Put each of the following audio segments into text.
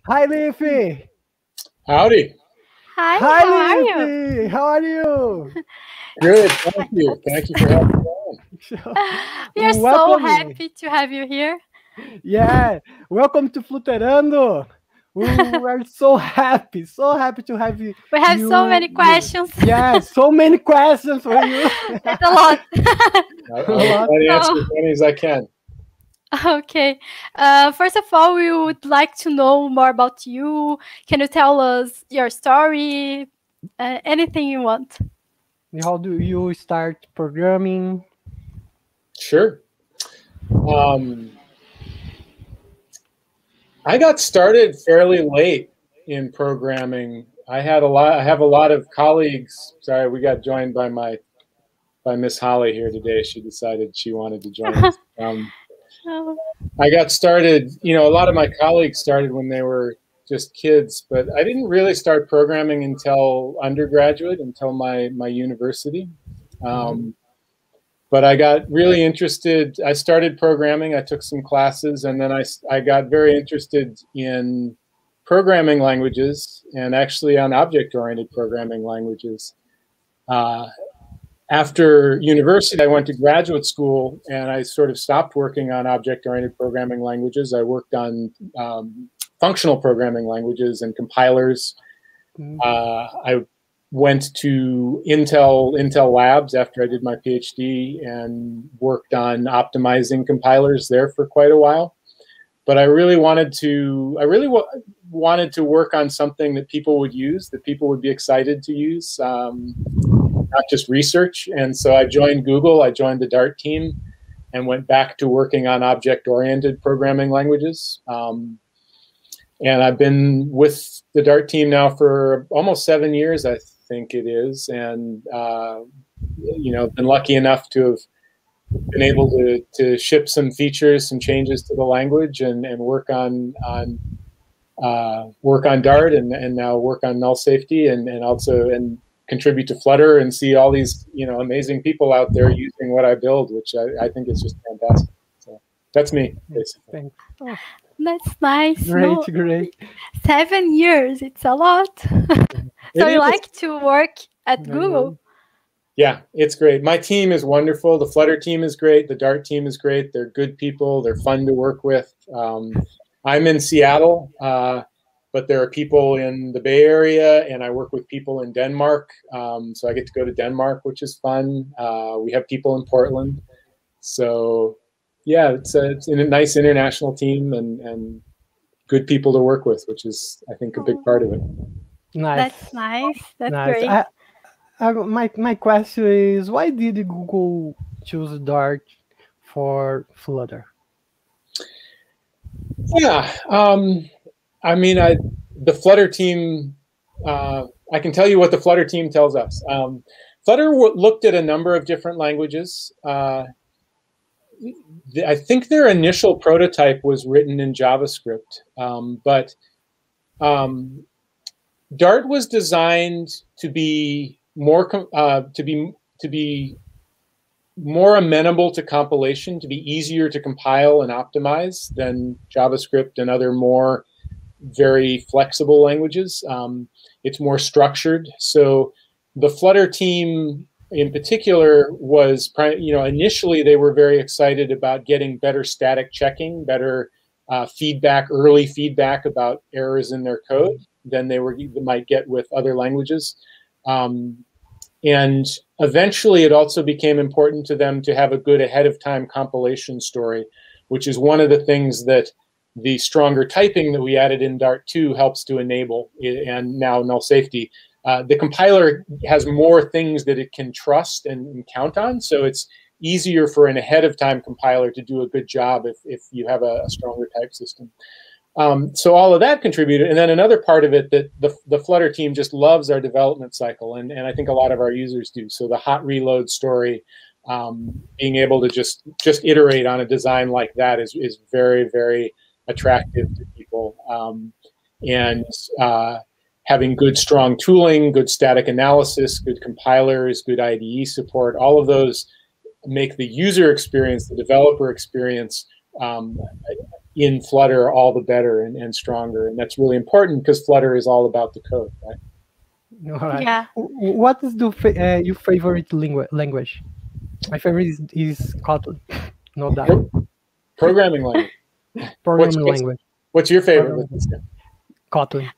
Hi, Leafy. Howdy. Hi, Hi, how are you? Leafy. How are you? Good. Thank you. Thank you for having me on. We are so Welcome. happy to have you here. Yeah, welcome to Flutterando. We are so happy to have you. We have so many questions. Yeah, so many questions for you. It's a lot. I'll try to answer as many as I can. Okay. First of all, we would like to know more about you. Can you tell us your story? Anything you want. How do you start programming? Sure. I got started fairly late in programming. I have a lot of colleagues. Sorry, we got joined by Miss Holly here today. She decided she wanted to join us. I got started, a lot of my colleagues started when they were just kids, but I didn't really start programming until undergraduate, until my university. But I got really interested. I started programming. I took some classes, and then I got very interested in programming languages, and actually on object-oriented programming languages. After university, I went to graduate school, and I sort of stopped working on object-oriented programming languages. I worked on functional programming languages and compilers. I went to Intel Labs after I did my PhD and worked on optimizing compilers there for quite a while. But I really wanted to work on something that people would use, that people would be excited to use, not just research. And so I joined Google. I joined the Dart team and went back to working on object-oriented programming languages. And I've been with the Dart team now for almost 7 years, I think it is, and been lucky enough to have been able to ship some features, some changes to the language, and work on Dart, and now work on null safety, and also contribute to Flutter, and see all these amazing people out there using what I build, which I think is just fantastic. So that's me, basically. Oh. That's nice. Great. 7 years, it's a lot. So you like to work at Google? Yeah, it's great. My team is wonderful. The Flutter team is great. The Dart team is great. They're good people. They're fun to work with. I'm in Seattle, but there are people in the Bay Area, and I work with people in Denmark. So I get to go to Denmark, which is fun. We have people in Portland. So yeah, it's a nice international team and good people to work with, which is, I think, a big part of it. Nice. That's nice. That's nice. Great. My question is, why did Google choose Dart for Flutter? Yeah, I mean, the Flutter team, I can tell you what the Flutter team tells us. Flutter looked at a number of different languages. I think their initial prototype was written in JavaScript, but Dart was designed to be more more amenable to compilation, to be easier to compile and optimize than JavaScript and other more very flexible languages. It's more structured. So the Flutter team in particular was, initially they were very excited about getting better static checking, better feedback, early feedback about errors in their code than they might get with other languages. And eventually it also became important to them to have a good ahead of time compilation story, which is one of the things that the stronger typing that we added in Dart 2 helps to enable, and now null safety. The compiler has more things that it can trust and count on, so it's easier for an ahead of time compiler to do a good job if you have a stronger type system. So all of that contributed. And then another part of it that the Flutter team just loves our development cycle. And I think a lot of our users do. So the hot reload story, being able to just iterate on a design like that is very, very attractive to people. And having good, strong tooling, good static analysis, good compilers, good IDE support, all of those make the user experience, the developer experience, in Flutter, all the better and stronger. And that's really important because Flutter is all about the code, right? All right. Yeah. What is your favorite language? My favorite is Kotlin. No doubt. Programming language. Programming language. What's your favorite? Kotlin.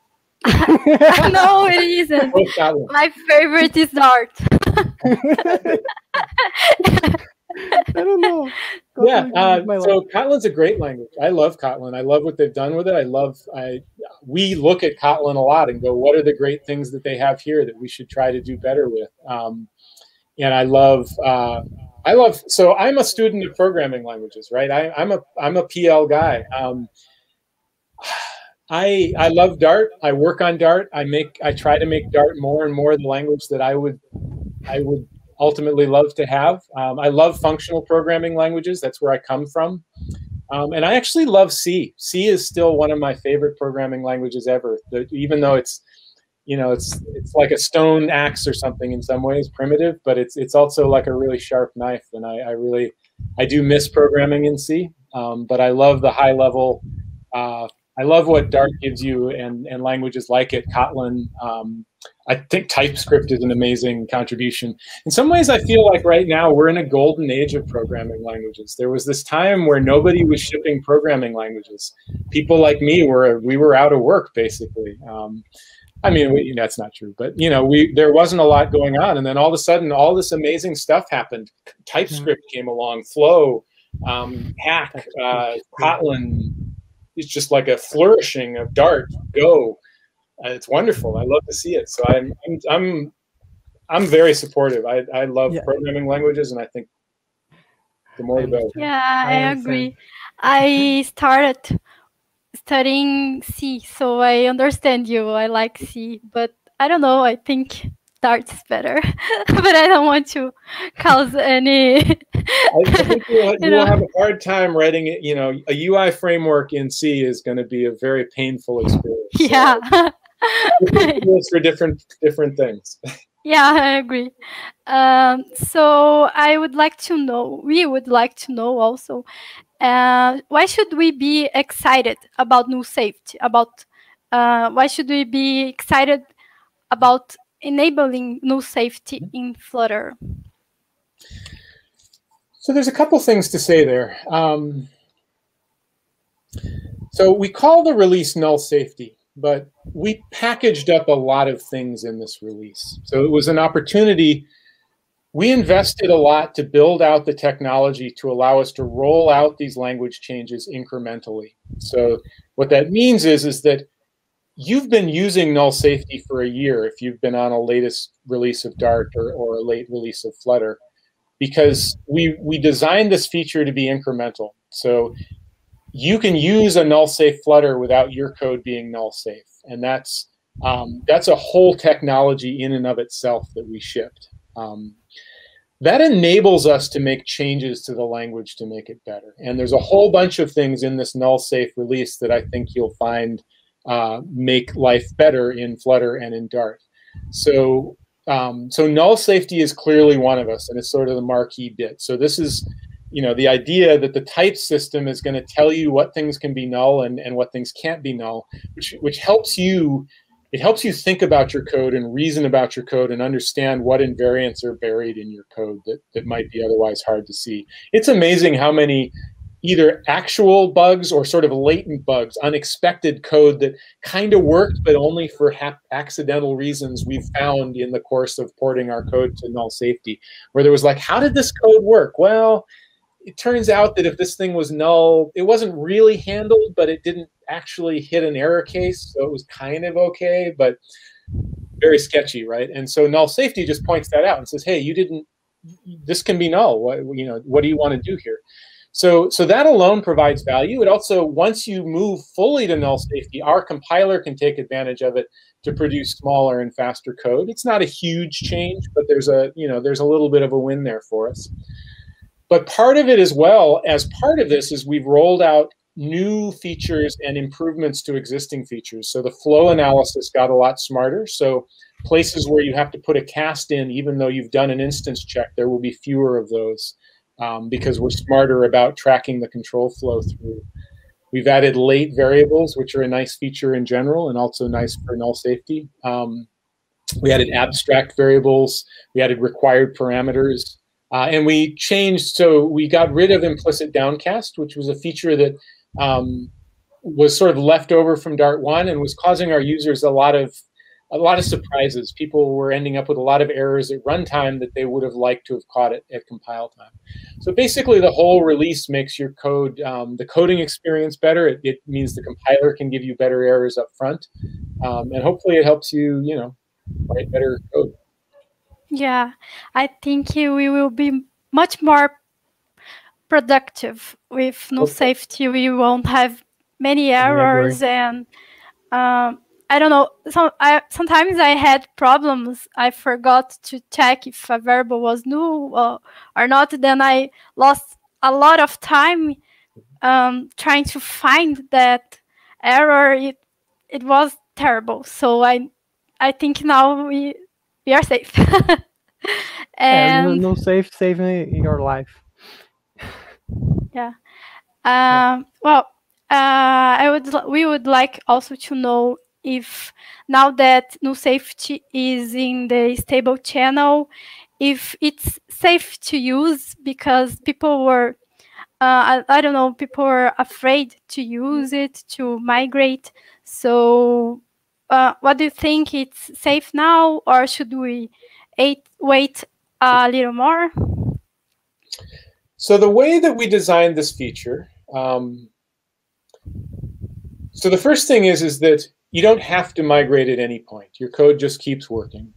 No, it isn't. My favorite is Dart. I don't know. So Kotlin's a great language. I love Kotlin. I love what they've done with it. We look at Kotlin a lot and go, what are the great things that they have here that we should try to do better with? And I love. So I'm a student of programming languages, right? I'm a PL guy. I love Dart. I work on Dart. I try to make Dart more and more the language that I would ultimately love to have. I love functional programming languages. That's where I come from. And I actually love C. C is still one of my favorite programming languages ever. Even though it's like a stone axe or something in some ways, primitive, but it's also like a really sharp knife. And I do miss programming in C. But I love the high level. I love what Dart gives you and languages like it. Kotlin. I think TypeScript is an amazing contribution. In some ways, I feel like right now we're in a golden age of programming languages. There was this time where nobody was shipping programming languages. People like me we were out of work basically. I mean, that's not true, but there wasn't a lot going on, and then all of a sudden, all this amazing stuff happened. TypeScript came along, Flow, Hack, Kotlin. It's just like a flourishing of Dart, Go. It's wonderful. I love to see it. So I'm very supportive. I love programming languages, and I think the more the better. Yeah, I agree. I started studying C, so I understand you. I like C, but I don't know. I think Dart is better, but I don't want to cause any. I think you'll have a hard time writing it. A UI framework in C is going to be a very painful experience. Yeah. For different things. Yeah, I agree. So we would like to know also, why should we be excited about new safety? Why should we be excited about enabling new safety in Flutter? So there's a couple things to say there. So we call the release null safety, but we packaged up a lot of things in this release. So it was an opportunity. We invested a lot to build out the technology to allow us to roll out these language changes incrementally. So what that means is that you've been using null safety for a year if you've been on a latest release of Dart or a late release of Flutter, because we designed this feature to be incremental. So you can use a null safe Flutter without your code being null safe, and that's a whole technology in and of itself that we shipped. That enables us to make changes to the language to make it better. And there's a whole bunch of things in this null safe release that I think you'll find make life better in Flutter and in Dart. So null safety is clearly one of us, and it's sort of the marquee bit. So this is the idea that the type system is going to tell you what things can be null and what things can't be null, which helps you. It helps you think about your code and reason about your code and understand what invariants are buried in your code that might be otherwise hard to see. It's amazing how many either actual bugs or sort of latent bugs, unexpected code that kind of worked but only for accidental reasons we've found in the course of porting our code to null safety, where there was like, how did this code work? Well, it turns out that if this thing was null, it wasn't really handled, but it didn't actually hit an error case, so it was kind of okay, but very sketchy, right? And so null safety just points that out and says, hey, this can be null. What do you want to do here? So that alone provides value. It also, once you move fully to null safety, our compiler can take advantage of it to produce smaller and faster code. It's not a huge change, but there's a little bit of a win there for us. But part of it as well, as part of this, is we've rolled out new features and improvements to existing features. So the flow analysis got a lot smarter. So places where you have to put a cast in, even though you've done an instance check, there will be fewer of those because we're smarter about tracking the control flow through. We've added late variables, which are a nice feature in general and also nice for null safety. We added abstract variables. We added required parameters. And we changed, so we got rid of implicit downcast, which was a feature that was sort of left over from Dart 1 and was causing our users a lot of surprises. People were ending up with a lot of errors at runtime that they would have liked to have caught at compile time. So basically, the whole release makes your code, the coding experience better. It means the compiler can give you better errors up front. And hopefully it helps you, write better code. Yeah, I think we will be much more productive with no safety. We won't have many errors, and I don't know. Sometimes I had problems. I forgot to check if a variable was null or not. Then I lost a lot of time trying to find that error. It was terrible. So I think now we are safe. And no saving your life. Yeah. Well, we would like also to know if now that no safety is in the stable channel, if it's safe to use, because people were, I don't know, people were afraid to use it, to migrate. So what do you think? It's safe now, or should we wait a little more? So the way that we designed this feature, so the first thing is that you don't have to migrate at any point. Your code just keeps working.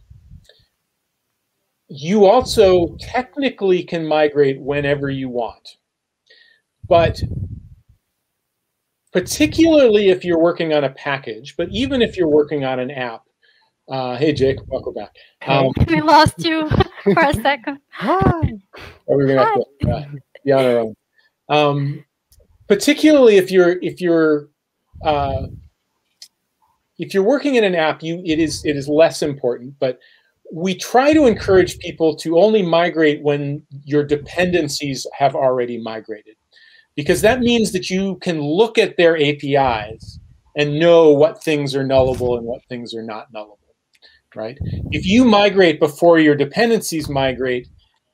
You also technically can migrate whenever you want. But particularly if you're working on a package, but even if you're working on an app, hey Jake, welcome back. We lost you for a second. Hi. We're gonna have to be on our own. Particularly if you're working in an app, it is less important. But we try to encourage people to only migrate when your dependencies have already migrated, because that means that you can look at their APIs and know what things are nullable and what things are not nullable. Right? If you migrate before your dependencies migrate,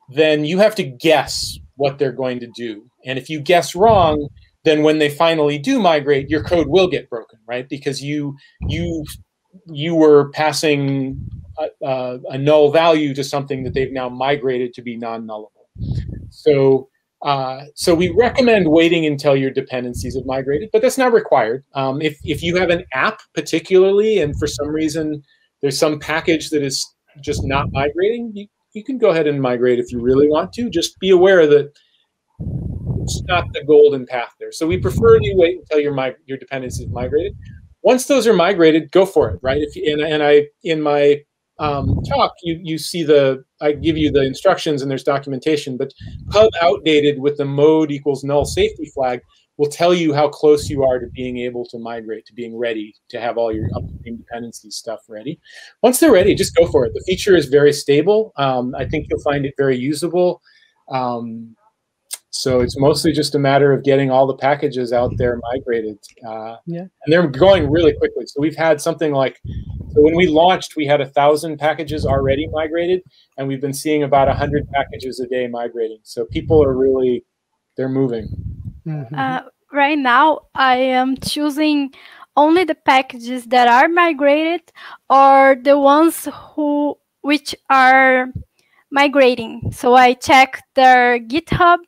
then you have to guess what they're going to do. And if you guess wrong, then when they finally do migrate, your code will get broken, right? Because you were passing a null value to something that they've now migrated to be non-nullable. So we recommend waiting until your dependencies have migrated, but that's not required. If you have an app particularly, and for some reason there's some package that is just not migrating, you can go ahead and migrate if you really want to. Just be aware that it's not the golden path there. So we prefer you wait until your dependencies migrated. Once those are migrated, go for it, right? In my talk, you see I give you the instructions and there's documentation, but pub outdated with the mode equals null safety flag will tell you how close you are to being able to migrate, to being ready to have all your upstream dependency stuff ready. Once they're ready, just go for it. The feature is very stable. I think you'll find it very usable. So it's mostly just a matter of getting all the packages out there migrated. And they're going really quickly. So we've had something like, so when we launched, we had 1,000 packages already migrated, and we've been seeing about 100 packages a day migrating. So people are really, they're moving. Right now, I am choosing only the packages that are migrated or the ones which are migrating. So I check their GitHub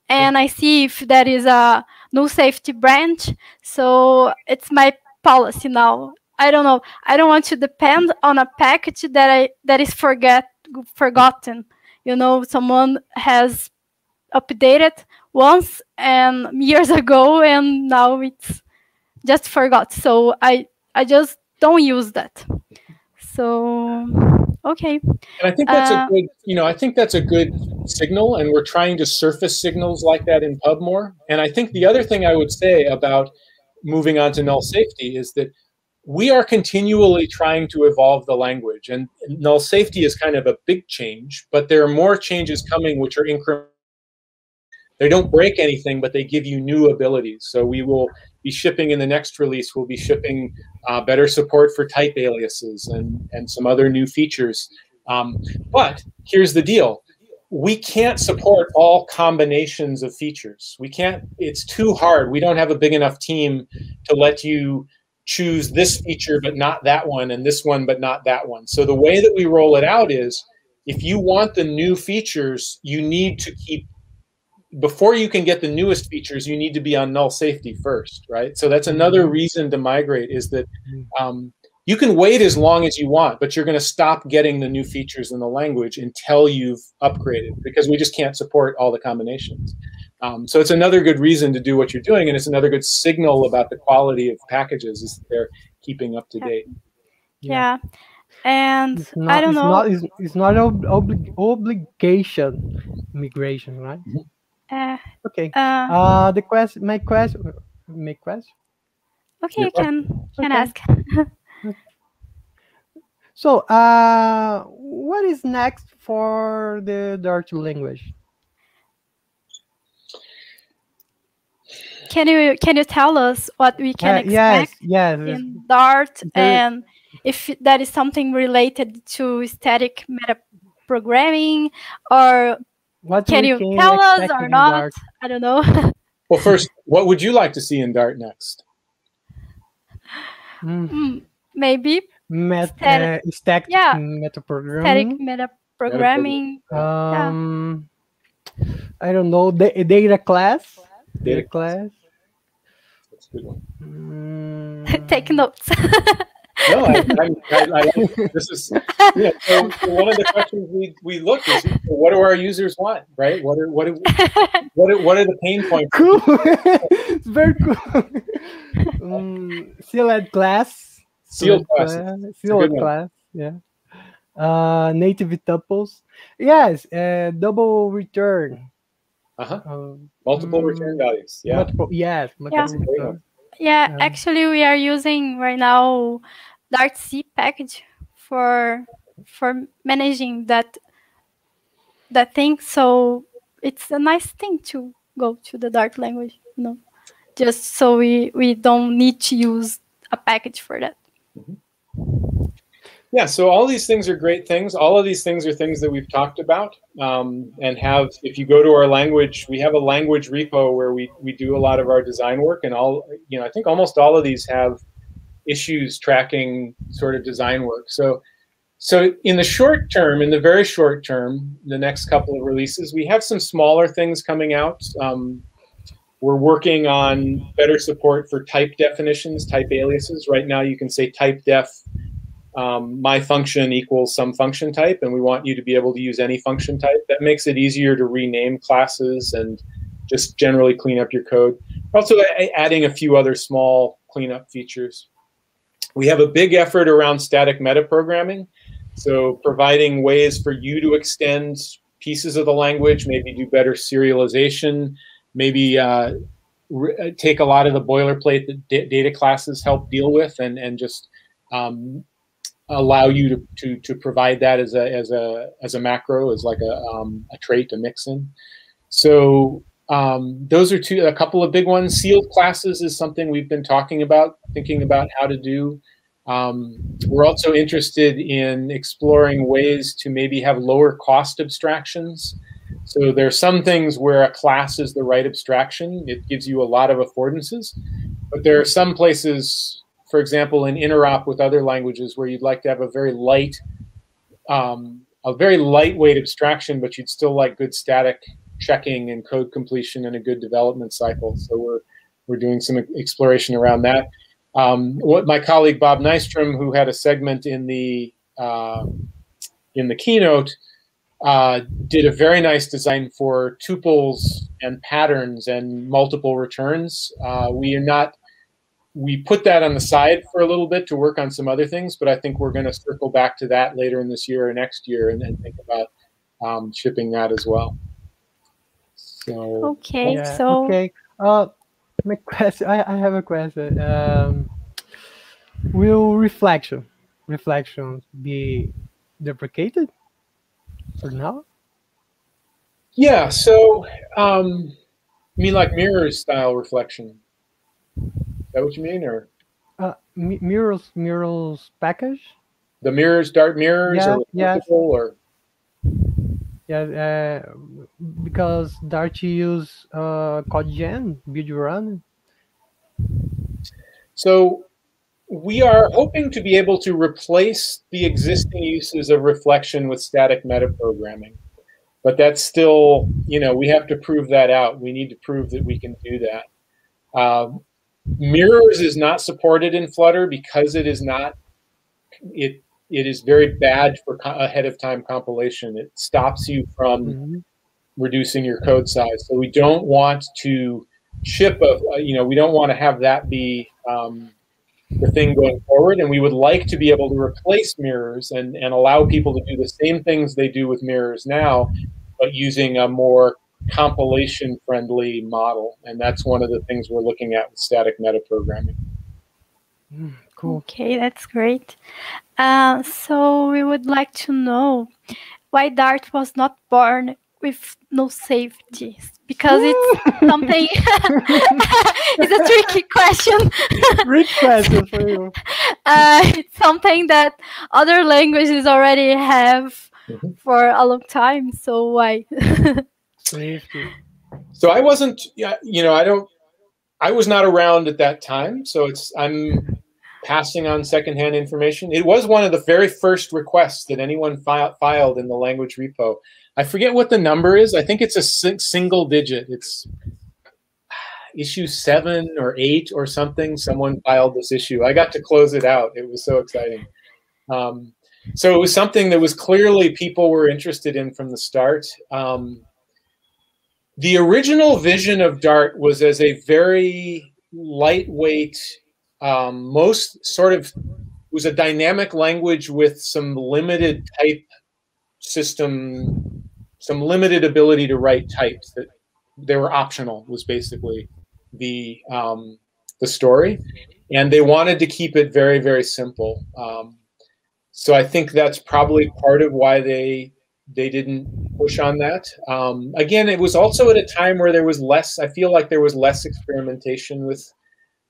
and I see if there is a no safety branch. So it's my policy now. I don't know. I don't want to depend on a package that is forgotten. You know, someone has updated once and years ago, and now it's just forgot. So I just don't use that. So okay. And I think that's a good, I think that's a good signal, and we're trying to surface signals like that in Pub more. And I think the other thing I would say about moving on to null safety is that we are continually trying to evolve the language, and null safety is kind of a big change, but there are more changes coming which are incremental. They don't break anything, but they give you new abilities. So we will be shipping in the next release, we'll be shipping better support for type aliases and some other new features. But here's the deal. We can't support all combinations of features. We can't, it's too hard. We don't have a big enough team to let you choose this feature but not that one, and this one but not that one. So the way that we roll it out is, if you want the new features, you need to keep, before you can get the newest features, you need to be on null safety first, right? So that's another reason to migrate, is that you can wait as long as you want, but you're going to stop getting the new features in the language until you've upgraded, because we just can't support all the combinations. So it's another good reason to do what you're doing, and it's another good signal about the quality of packages, is that they're keeping up to date. Yeah. And It's not, I don't know. It's not obligation migration, right? Okay. The question, my question. Okay, you can ask. So, what is next for the Dart language? Can you tell us what we can expect in Dart, and if that is something related to static metaprogramming, or what can you tell us or not? Dart? I don't know. Well, first, what would you like to see in Dart next? Maybe static metaprogramming. Static metaprogramming. I don't know, data class. Data class. That's a good one. Take notes. No, I this is, yeah. So one of the questions we look is, what do our users want, right? What are the pain points? Cool. It's very cool. Sealed class. Sealed class. Yeah. Native tuples. Yes. Double return. Multiple return values. Yeah. Yeah. Actually, we are using right now Dart C package for managing that thing. So it's a nice thing to go to the Dart language, just so we don't need to use a package for that. Yeah, so all these things are great things. All of these things are things that we've talked about, and have, if you go to our language, we have a language repo where we do a lot of our design work, and I think almost all of these have issues tracking sort of design work. So in the short term, in the very short term, the next couple of releases, we have some smaller things coming out. We're working on better support for type definitions, type aliases. Right now you can say type def my function equals some function type, and we want you to be able to use any function type. That makes it easier to rename classes and just generally clean up your code. Also adding a few other small cleanup features. We have a big effort around static metaprogramming, so providing ways for you to extend pieces of the language, maybe do better serialization, maybe take a lot of the boilerplate that data classes help deal with, and just allow you to provide that as a macro, as like a trait, a mixin. So those are a couple of big ones. Sealed classes is something we've been talking about, thinking about how to do. We're also interested in exploring ways to maybe have lower cost abstractions. So there are some things where a class is the right abstraction. It gives you a lot of affordances. But there are some places, for example, in interop with other languages, where you'd like to have a very lightweight abstraction, but you'd still like good static checking and code completion and a good development cycle. So we're doing some exploration around that. What my colleague Bob Nystrom, who had a segment in the keynote, did a very nice design for tuples and patterns and multiple returns. We put that on the side for a little bit to work on some other things, but I think we're going to circle back to that later in this year or next year, and then think about shipping that as well. So okay, my question. I have a question. Will reflections be deprecated for now? Yeah. So, you mean like mirror style reflection? that what you mean, or Murals package? the mirrors, Dart mirrors, Yeah, or yes. or Yeah, because Dart use CodeGen, build run. So we are hoping to be able to replace the existing uses of reflection with static metaprogramming. But that's still, we have to prove that out. We need to prove that we can do that. Mirrors is not supported in Flutter because it is not, it is very bad for ahead of time compilation. It stops you from reducing your code size. So we don't want to ship we don't want to have that be the thing going forward. And we would like to be able to replace mirrors and allow people to do the same things they do with mirrors now, but using a more compilation-friendly model. And that's one of the things we're looking at with static metaprogramming. Cool. Okay, that's great. So we would like to know why Dart was not born with no safety, because it's something. It's a tricky question. Great question for you. It's something that other languages already have for a long time. So why? Safety. So I wasn't, I was not around at that time. So I'm passing on secondhand information. It was one of the very first requests that anyone filed in the language repo. I forget what the number is. I think it's a single digit. It's issue 7 or 8 or something. Someone filed this issue. I got to close it out. It was so exciting. So it was something that was clearly people were interested in from the start. The original vision of Dart was as a very lightweight, was a dynamic language with some limited type system, some limited ability to write types that they were optional, was basically the story. And they wanted to keep it very, very simple. So I think that's probably part of why they didn't push on that. Again, it was also at a time where there was less, I feel like there was less experimentation with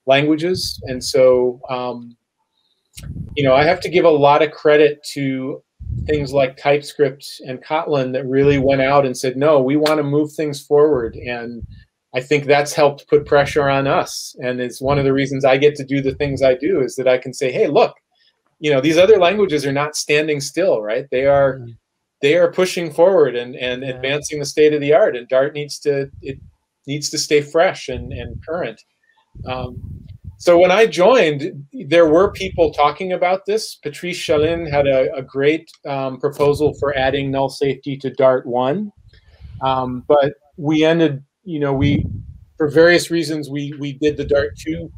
languages. And so, I have to give a lot of credit to things like TypeScript and Kotlin that really went out and said, no, we want to move things forward. And I think that's helped put pressure on us. And it's one of the reasons I get to do the things I do, is that I can say, hey, look, these other languages are not standing still, right? They are pushing forward and advancing the state of the art, and Dart needs to stay fresh and current. So when I joined, there were people talking about this. Patrice Chalin had a great proposal for adding null safety to Dart 1, but we ended, for various reasons, we did the Dart 2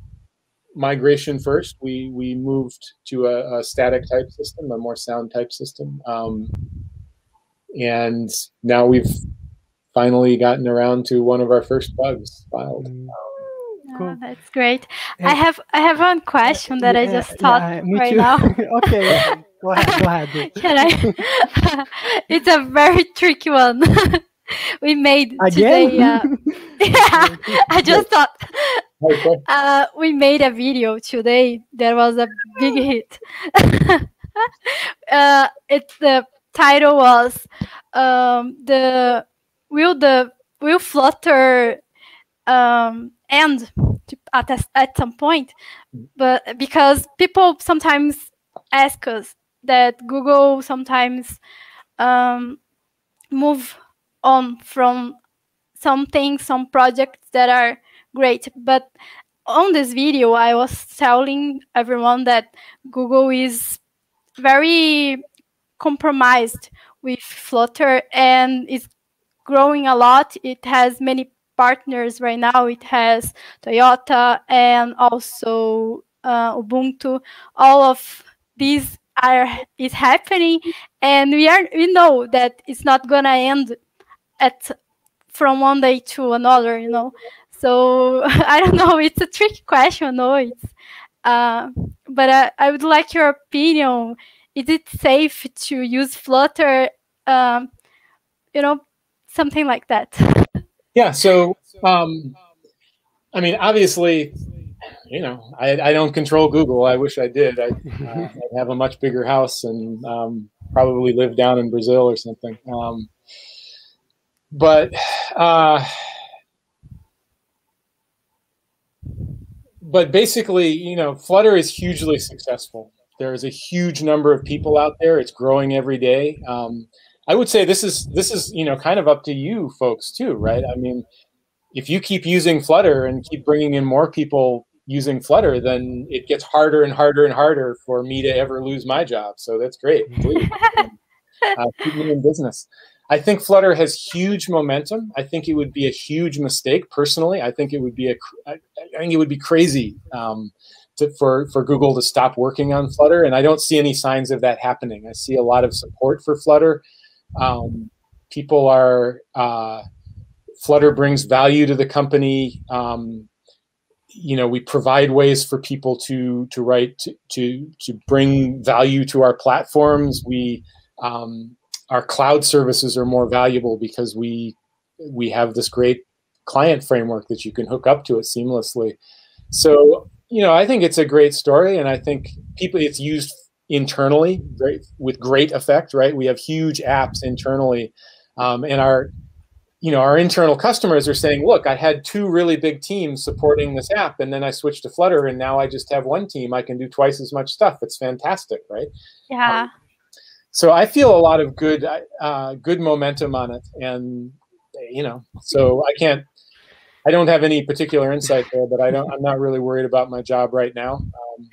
migration first. We moved to a static type system, a more sound type system. And now we've finally gotten around to one of our first bugs filed. Cool. Oh, that's great. I have one question that I just thought right now. Okay, go ahead. Can I? It's a very tricky one. We made again? Today. Yeah, I just thought. We made a video today that was a big hit. The title was will Flutter end at some point? But because people sometimes ask us that Google sometimes move on from some projects that are great, but on this video I was telling everyone that Google is very compromised with Flutter and is growing a lot. It has many partners right now. It has Toyota and also Ubuntu. All of these is happening, and we know that it's not gonna end from one day to another. So I don't know. It's a tricky question. No, it's but I would like your opinion. Is it safe to use Flutter? Something like that. Yeah. So, I mean, obviously, I don't control Google. I wish I did. I'd have a much bigger house and probably live down in Brazil or something. But basically, Flutter is hugely successful. There is a huge number of people out there. It's growing every day. I would say this is kind of up to you folks too, right? I mean, if you keep using Flutter and keep bringing in more people using Flutter, then it gets harder and harder and harder for me to ever lose my job. So that's great. Please, keep me in business. I think Flutter has huge momentum. I think it would be a huge mistake, personally. I think it would be crazy for Google to stop working on Flutter, and I don't see any signs of that happening. I see a lot of support for Flutter. People are Flutter brings value to the company. We provide ways for people to write to bring value to our platforms. Our cloud services are more valuable because we have this great client framework that you can hook up to it seamlessly. So, I think it's a great story, and I think it's used internally with great effect, right? We have huge apps internally, and our internal customers are saying, look, I had 2 really big teams supporting this app, and then I switched to Flutter, and now I just have 1 team. I can do twice as much stuff. It's fantastic, right? Yeah. So I feel a lot of good momentum on it, and so I don't have any particular insight there, but I'm not really worried about my job right now.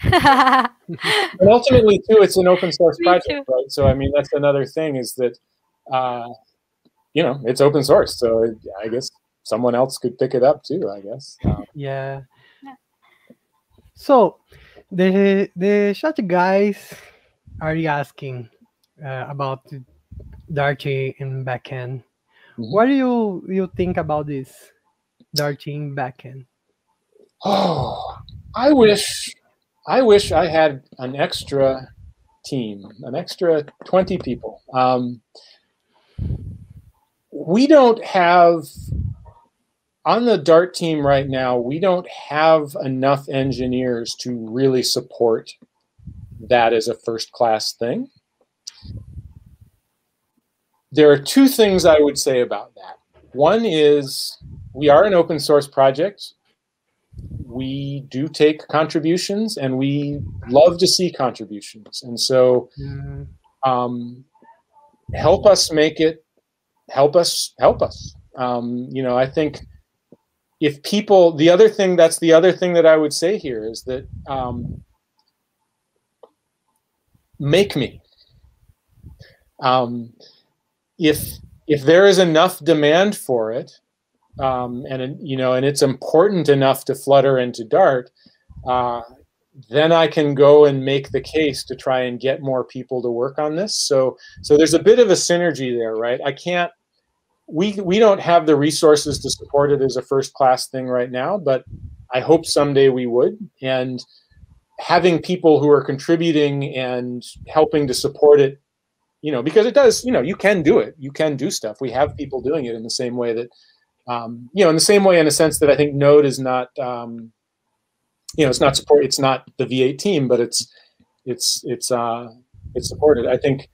And ultimately, too, it's an open source project, right? So I mean, that's another thing is that it's open source, so I guess someone else could pick it up too. I guess. Yeah. So the chat guys are asking about Darty in backend. Mm-hmm. What do you think about this Darty in backend? Oh, I wish I had an extra team, an extra 20 people. We don't have, on the Dart team right now, we don't have enough engineers to really support that as a first-class thing. There are 2 things I would say about that. One is we are an open source project. We do take contributions, and we love to see contributions. And so help us make it, help us. I think if people, the other thing that I would say here is that make me. If there is enough demand for it, and it's important enough to Flutter and to Dart, then I can go and make the case to try and get more people to work on this. So there's a bit of a synergy there, right? We don't have the resources to support it as a first-class thing right now, but I hope someday we would. And having people who are contributing and helping to support it, because it does, you can do it. You can do stuff. We have people doing it in the same way that, in the same way, in a sense that I think Node is not, it's not support. It's not the V8 team, but it's supported. I think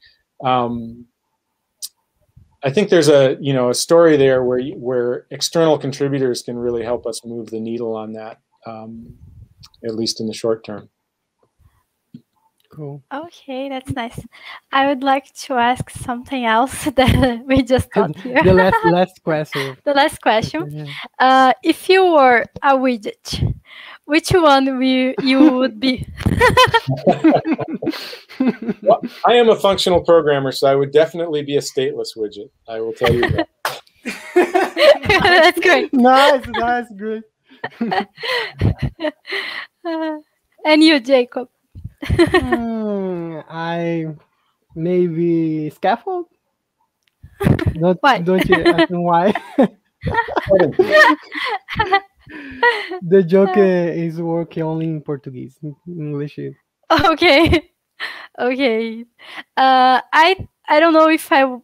there's a story there where external contributors can really help us move the needle on that, at least in the short term. Cool. Okay, that's nice. I would like to ask something else that we just talked here. The last question. The last question. If you were a widget, which one you would be? Well, I am a functional programmer, so I would definitely be a stateless widget. I will tell you that. That's great. Nice, good. And you, Jacob? I maybe scaffold. Why? Don't you ask me why? The joke is working only in Portuguese. English. Okay. I don't know if I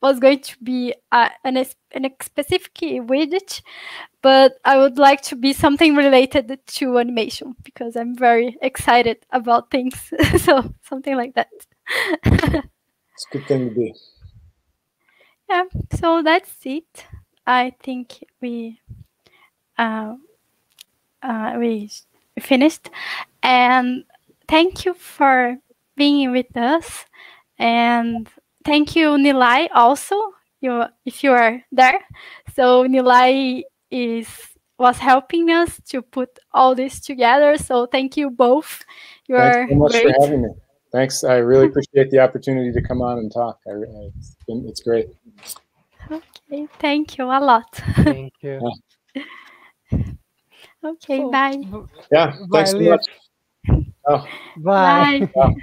was going to be an specific widget, but I would like to be something related to animation because I'm very excited about things. So something like that. It's a good thing to be. Yeah, so that's it. I think we finished, and thank you for being with us, and thank you, Nilay, also, if you are there. So Nilay was helping us to put all this together, so thank you both. You Thanks are so much great. for having me. Thanks. I really appreciate the opportunity to come on and talk. It's great. Okay, thank you a lot. Thank you. Okay, So, bye. Yeah, bye, thanks so Liv. much. Oh, Bye. Bye. wow.